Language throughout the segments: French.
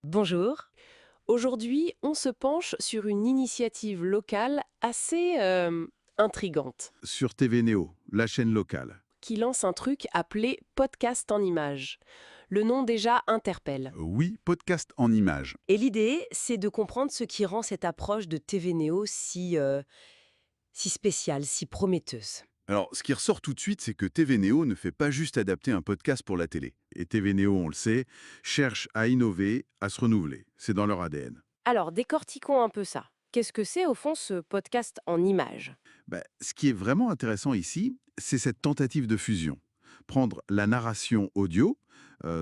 Bonjour. Aujourd'hui, on se penche sur une initiative locale assez intrigante Sur TV Néo, la chaîne locale. qui lance un truc appelé podcast en images. Le nom déjà interpelle. Oui, podcast en images. Et l'idée, c'est de comprendre ce qui rend cette approche de TV Néo si spéciale, si prometteuse. Alors, ce qui ressort tout de suite, c'est que TV Néo ne fait pas juste adapter un podcast pour la télé. Et TV Néo, on le sait, cherche à innover, à se renouveler. C'est dans leur ADN. Alors, décortiquons un peu ça. Qu'est-ce que c'est au fond ce podcast en images? Ce qui est vraiment intéressant ici, c'est cette tentative de fusion. Prendre la narration audio,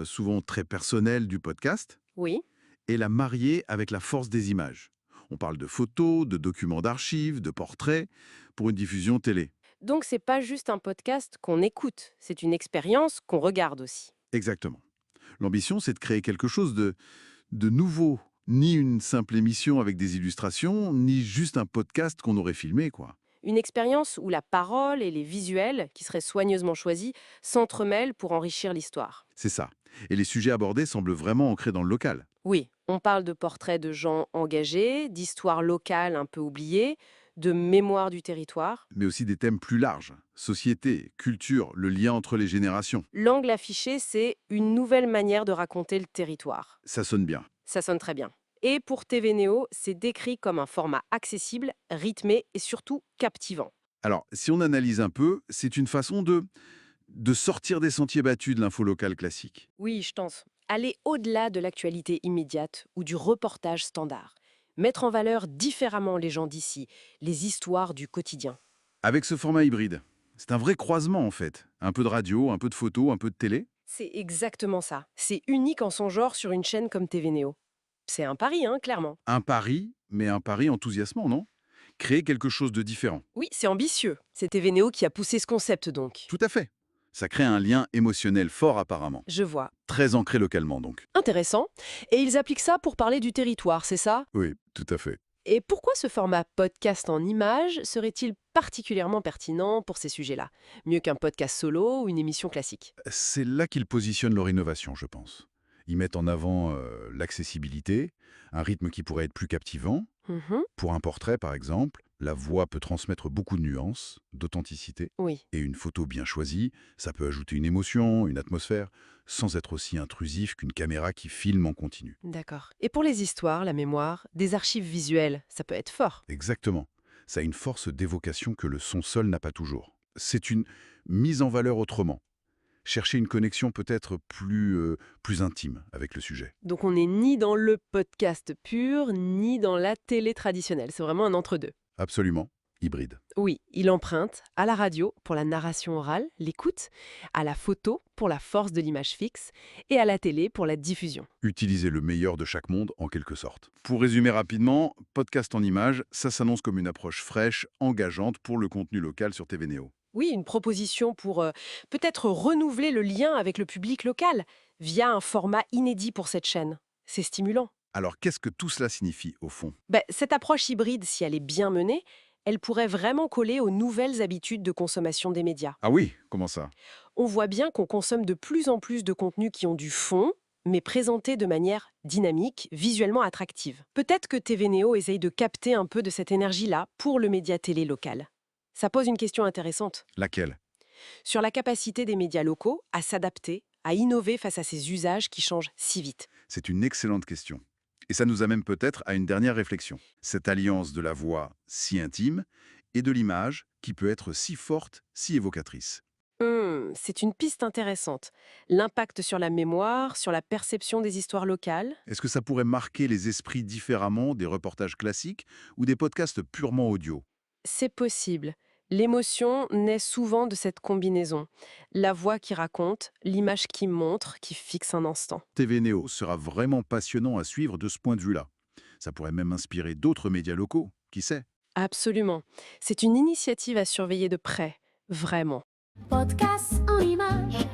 souvent très personnelle du podcast, Oui. et la marier avec la force des images. On parle de photos, de documents d'archives, de portraits, pour une diffusion télé. Donc, c'est pas juste un podcast qu'on écoute, c'est une expérience qu'on regarde aussi. Exactement. L'ambition, c'est de créer quelque chose de nouveau. Ni une simple émission avec des illustrations, ni juste un podcast qu'on aurait filmé, quoi. Une expérience où la parole et les visuels, qui seraient soigneusement choisis, s'entremêlent pour enrichir l'histoire. C'est ça. Et les sujets abordés semblent vraiment ancrés dans le local. Oui, on parle de portraits de gens engagés, d'histoires locales un peu oubliées, de mémoire du territoire. Mais aussi des thèmes plus larges. Société, culture, le lien entre les générations. L'angle affiché, c'est une nouvelle manière de raconter le territoire. Ça sonne bien. Ça sonne très bien. Et pour TV Néo, c'est décrit comme un format accessible, rythmé et surtout captivant. Alors, si on analyse un peu, c'est une façon de sortir des sentiers battus de l'info locale classique. Oui, je pense. Aller au-delà de l'actualité immédiate ou du reportage standard. Mettre en valeur différemment les gens d'ici, les histoires du quotidien. Avec ce format hybride. C'est un vrai croisement, en fait. Un peu de radio, un peu de photo, un peu de télé. C'est exactement ça. C'est unique en son genre sur une chaîne comme TV Néo. C'est un pari, hein, clairement. Un pari, mais un pari enthousiasmant, non? Créer quelque chose de différent. Oui, c'est ambitieux. C'est TV Néo qui a poussé ce concept donc. Tout à fait. Ça crée un lien émotionnel fort apparemment. Je vois. Très ancré localement donc. Intéressant. Et ils appliquent ça pour parler du territoire, c'est ça? Oui, tout à fait. Et pourquoi ce format podcast en images serait-il particulièrement pertinent pour ces sujets-là? Mieux qu'un podcast solo ou une émission classique? C'est là qu'ils positionnent leur innovation, je pense. Ils mettent en avant l'accessibilité, un rythme qui pourrait être plus captivant. Mhm. Pour un portrait, par exemple, la voix peut transmettre beaucoup de nuances, d'authenticité. Oui, Et une photo bien choisie, ça peut ajouter une émotion, une atmosphère, sans être aussi intrusif qu'une caméra qui filme en continu. d'accord. Et pour les histoires, la mémoire, des archives visuelles, ça peut être fort. Exactement. Ça a une force d'évocation que le son seul n'a pas toujours. C'est une mise en valeur autrement. Chercher une connexion peut-être plus intime avec le sujet. Donc on n'est ni dans le podcast pur, ni dans la télé traditionnelle. C'est vraiment un entre-deux. Absolument. Hybride. Oui, il emprunte à la radio pour la narration orale, l'écoute, à la photo pour la force de l'image fixe et à la télé pour la diffusion. Utiliser le meilleur de chaque monde en quelque sorte. Pour résumer rapidement, podcast en images, ça s'annonce comme une approche fraîche, engageante pour le contenu local sur TV Néo. Oui, une proposition pour peut-être renouveler le lien avec le public local via un format inédit pour cette chaîne. C'est stimulant. Alors qu'est-ce que tout cela signifie au fond? Cette approche hybride, si elle est bien menée, elle pourrait vraiment coller aux nouvelles habitudes de consommation des médias. Ah oui, comment ça? On voit bien qu'on consomme de plus en plus de contenus qui ont du fond, mais présentés de manière dynamique, visuellement attractive. Peut-être que TV Néo essaye de capter un peu de cette énergie-là pour le média télé local. Ça pose une question intéressante Laquelle? sur la capacité des médias locaux à s'adapter, à innover face à ces usages qui changent si vite. C'est une excellente question. Et ça nous amène peut-être à une dernière réflexion. Cette alliance de la voix si intime et de l'image qui peut être si forte, si évocatrice. C'est une piste intéressante. L'impact sur la mémoire, sur la perception des histoires locales. Est-ce que ça pourrait marquer les esprits différemment des reportages classiques ou des podcasts purement audio? C'est possible. L'émotion naît souvent de cette combinaison. La voix qui raconte, l'image qui montre, qui fixe un instant. TV Néo sera vraiment passionnant à suivre de ce point de vue-là. Ça pourrait même inspirer d'autres médias locaux, qui sait? Absolument. C'est une initiative à surveiller de près. Vraiment. Podcast en images,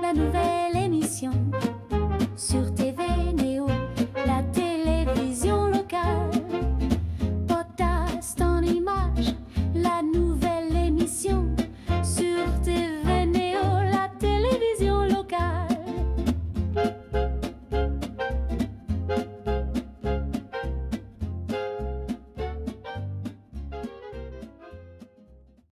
la nouvelle émission sur TV.